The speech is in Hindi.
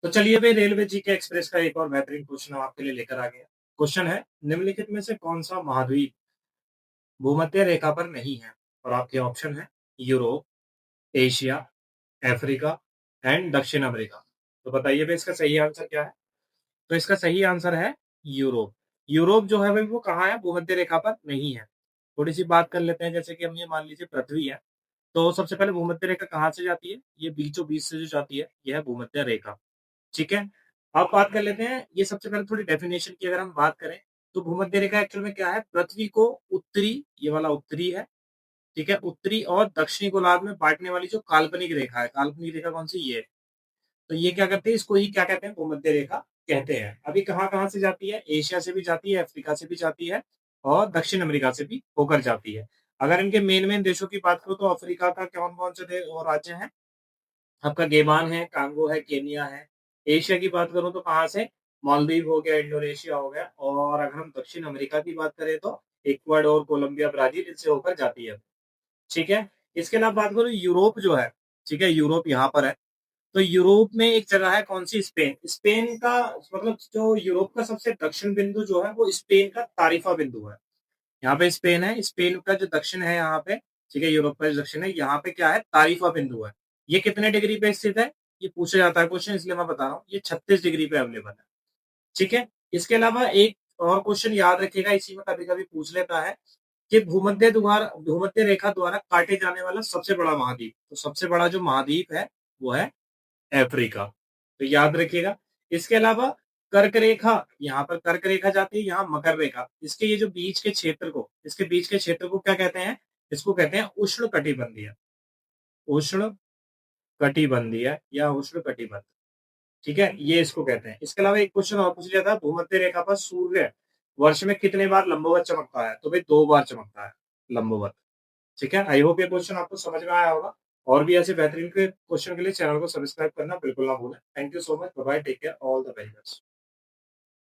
तो चलिए भाई, रेलवे जीके एक्सप्रेस का एक और बेहतरीन क्वेश्चन हम आपके लिए लेकर आ गए। क्वेश्चन है, निम्नलिखित में से कौन सा महाद्वीप भूमध्य रेखा पर नहीं है? और आपके ऑप्शन है यूरोप, एशिया, अफ्रीका एंड दक्षिण अमेरिका। तो बताइए भाई, इसका सही आंसर क्या है? तो इसका सही आंसर है यूरोप। यूरोप जो है भाई, वो कहाँ है? भूमध्य रेखा पर नहीं है। थोड़ी सी बात कर लेते हैं, जैसे कि हम ये मान लीजिए पृथ्वी है, तो सबसे पहले भूमध्य रेखा कहाँ से जाती है? ये बीचों बीच से जो जाती है, यह है भूमध्य रेखा। ठीक है। अब बात कर लेते हैं, ये सबसे पहले थोड़ी डेफिनेशन की अगर हम बात करें, तो भूमध्य रेखा एक्चुअल में क्या है? पृथ्वी को उत्तरी, ये वाला उत्तरी है, ठीक है, उत्तरी और दक्षिणी गोलार्ध में बांटने वाली जो काल्पनिक रेखा है। काल्पनिक रेखा कौन सी? ये। तो ये क्या करते हैं? इसको ही क्या कहते हैं? भूमध्य रेखा कहते हैं। अभी कहाँ कहाँ से जाती है? एशिया से भी जाती है, अफ्रीका से भी जाती है और दक्षिण अमेरिका से भी होकर जाती है। अगर इनके मेन मेन देशों की बात करो, तो अफ्रीका का कौन कौन से और राज्य हैं? आपका गेबान है, कांगो है, केनिया है। एशिया की बात करूं तो कहाँ से? मालदीव हो गया, इंडोनेशिया हो गया। और अगर हम दक्षिण अमेरिका की बात करें तो इक्वाडोर, कोलंबिया, ब्राजील, इनसे होकर जाती है। ठीक है। इसके अलावा बात करूं यूरोप जो है, ठीक है, यूरोप यहाँ पर है। तो यूरोप में एक जगह है, कौन सी? स्पेन। स्पेन का मतलब जो यूरोप का सबसे दक्षिण बिंदु जो है, वो स्पेन का तारीफा बिंदु है। यहाँ पे स्पेन है, स्पेन का जो दक्षिण है यहाँ पे, ठीक है, यूरोप का जो दक्षिण है यहाँ पे क्या है? तारीफा बिंदु है। ये कितने डिग्री पे स्थित है? ये पूछा जाता है क्वेश्चन, इसलिए मैं बता रहा हूँ, ये 36 डिग्री पे अवेलेबल है। ठीक है। इसके अलावा एक और क्वेश्चन याद रखिएगा, इसी में कभी कभी पूछ लेता है कि भूमध्य रेखा द्वारा काटे जाने वाला सबसे बड़ा महाद्वीप। तो सबसे बड़ा जो महाद्वीप है, वो है अफ्रीका। तो याद रखिएगा। इसके अलावा कर्क रेखा, यहाँ पर कर्क रेखा जाती है, यहाँ मकर रेखा। इसके ये जो बीच के क्षेत्र को, इसके बीच के क्षेत्र को क्या कहते हैं? इसको कहते हैं उष्ण कटिबंधीय। उष्ण कटिबंधीय या उष्ण कटिबंध। ठीक है, ये इसको कहते हैं। इसके अलावा एक क्वेश्चन और पूछ लिया था, भूमध्य रेखा पर सूर्य वर्ष में कितने बार लंबवत चमकता है? तो भाई 2 बार चमकता है लंबवत। ठीक है। आई होप ये क्वेश्चन आपको समझ में आया होगा। और भी ऐसे बेहतरीन के क्वेश्चन के लिए चैनल को सब्सक्राइब करना बिल्कुल ना भूलें। Thank you so much. Bye, take care, all the very best.